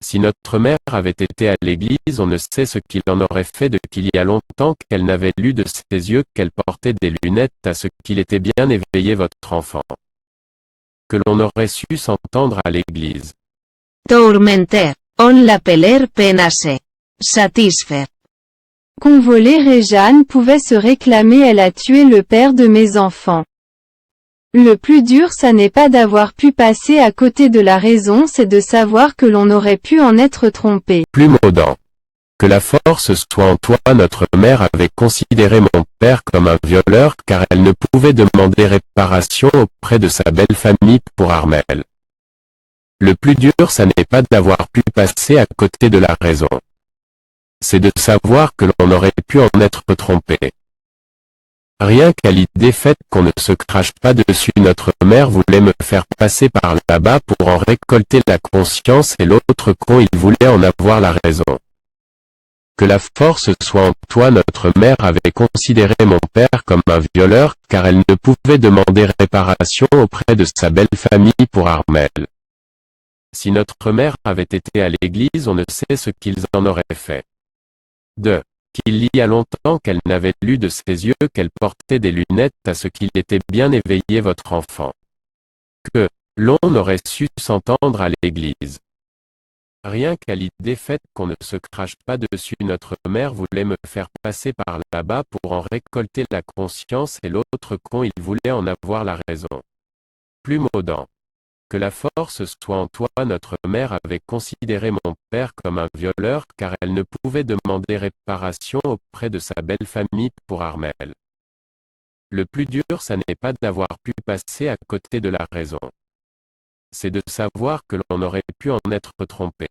Si notre mère avait été à l'église, on ne sait ce qu'il en aurait fait de qu'il y a longtemps qu'elle n'avait lu de ses yeux qu'elle portait des lunettes à ce qu'il était bien éveillé votre enfant. Que l'on aurait su s'entendre à l'église. Tourmenter. On l'appeler penase. Satisfaire. Convoler et Jeanne pouvait se réclamer, elle a tué le père de mes enfants. Le plus dur, ça n'est pas d'avoir pu passer à côté de la raison, c'est de savoir que l'on aurait pu en être trompé. Plumeaudant. Que la force soit en toi. Notre mère avait considéré mon père comme un violeur car elle ne pouvait demander réparation auprès de sa belle famille pour Armel. Le plus dur, ça n'est pas d'avoir pu passer à côté de la raison. C'est de savoir que l'on aurait pu en être trompé. Rien qu'à l'idée faite qu'on ne se crache pas dessus, notre mère voulait me faire passer par là-bas pour en récolter la conscience et l'autre con, il voulait en avoir la raison. Que la force soit en toi. Notre mère avait considéré mon père comme un violeur car elle ne pouvait demander réparation auprès de sa belle famille pour Armel. Si notre mère avait été à l'église, on ne sait ce qu'ils en auraient fait. Qu'il y a longtemps qu'elle n'avait lu de ses yeux qu'elle portait des lunettes à ce qu'il était bien éveillé votre enfant. Que l'on aurait su s'entendre à l'église. Rien qu'à l'idée faite qu'on ne se crache pas dessus, notre mère voulait me faire passer par là-bas pour en récolter la conscience et l'autre con, il voulait en avoir la raison. Plumeaudant. Que la force soit en toi. Notre mère avait considéré mon père comme un violeur car elle ne pouvait demander réparation auprès de sa belle famille pour Armel. Le plus dur, ça n'est pas d'avoir pu passer à côté de la raison. C'est de savoir que l'on aurait pu en être trompé.